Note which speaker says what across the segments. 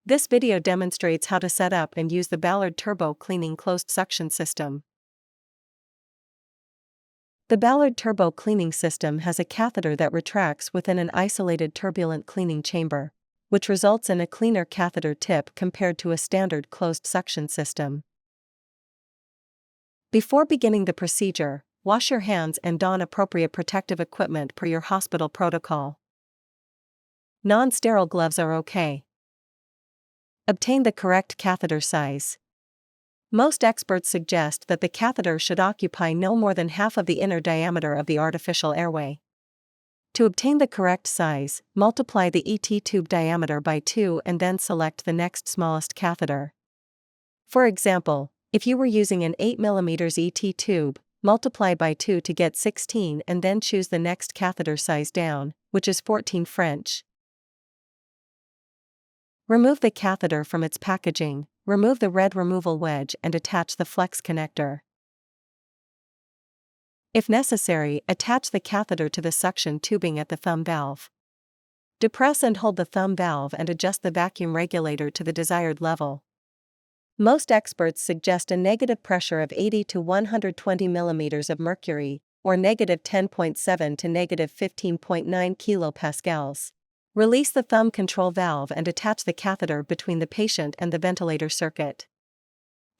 Speaker 1: This video demonstrates how to set up and use the Ballard Turbo Cleaning Closed Suction System. The Ballard Turbo Cleaning System has a catheter that retracts within an isolated turbulent cleaning chamber, which results in a cleaner catheter tip compared to a standard closed suction system. Before beginning the procedure, wash your hands and don appropriate protective equipment per your hospital protocol. Non-sterile gloves are okay. Obtain the correct catheter size. Most experts suggest that the catheter should occupy no more than half of the inner diameter of the artificial airway. To obtain the correct size, multiply the ET tube diameter by 2 and then select the next smallest catheter. For example, if you were using an 8 mm ET tube, multiply by 2 to get 16 and then choose the next catheter size down, which is 14 French. Remove the catheter from its packaging, remove the red removal wedge and attach the flex connector. If necessary, attach the catheter to the suction tubing at the thumb valve. Depress and hold the thumb valve and adjust the vacuum regulator to the desired level. Most experts suggest a negative pressure of 80 to 120 mm of mercury, or negative 10.7 to negative 15.9 kilopascals. Release the thumb control valve and attach the catheter between the patient and the ventilator circuit.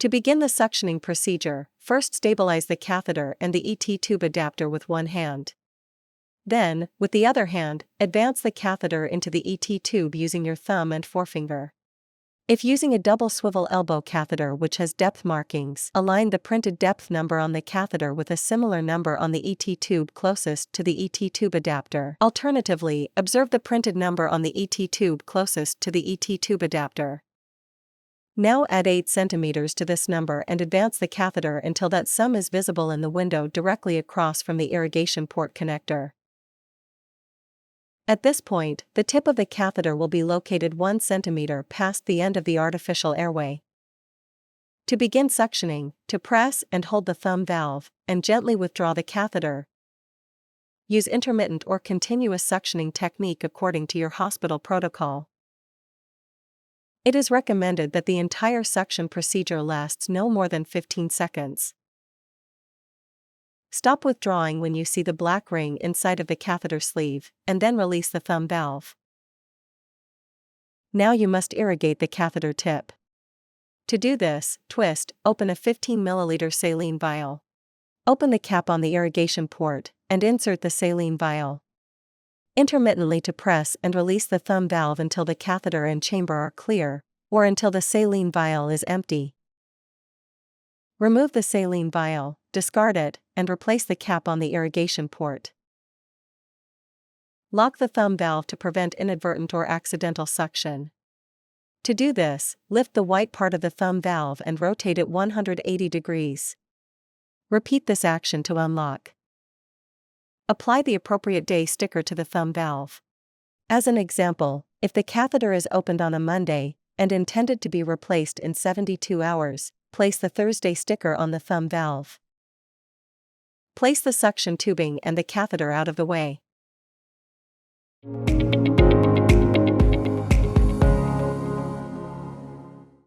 Speaker 1: To begin the suctioning procedure, first stabilize the catheter and the ET tube adapter with one hand. Then, with the other hand, advance the catheter into the ET tube using your thumb and forefinger. If using a double swivel elbow catheter which has depth markings, align the printed depth number on the catheter with a similar number on the ET tube closest to the ET tube adapter. Alternatively, observe the printed number on the ET tube closest to the ET tube adapter. Now add 8 cm to this number and advance the catheter until that sum is visible in the window directly across from the irrigation port connector. At this point, the tip of the catheter will be located 1 cm past the end of the artificial airway. To begin suctioning, to press and hold the thumb valve, and gently withdraw the catheter. Use intermittent or continuous suctioning technique according to your hospital protocol. It is recommended that the entire suction procedure lasts no more than 15 seconds. Stop withdrawing when you see the black ring inside of the catheter sleeve, and then release the thumb valve. Now you must irrigate the catheter tip. To do this, twist, open a 15 ml saline vial. Open the cap on the irrigation port, and insert the saline vial. Intermittently to press and release the thumb valve until the catheter and chamber are clear, or until the saline vial is empty. Remove the saline vial, discard it, and replace the cap on the irrigation port. Lock the thumb valve to prevent inadvertent or accidental suction. To do this, lift the white part of the thumb valve and rotate it 180 degrees. Repeat this action to unlock. Apply the appropriate day sticker to the thumb valve. As an example, if the catheter is opened on a Monday and intended to be replaced in 72 hours, place the Thursday sticker on the thumb valve. Place the suction tubing and the catheter out of the way.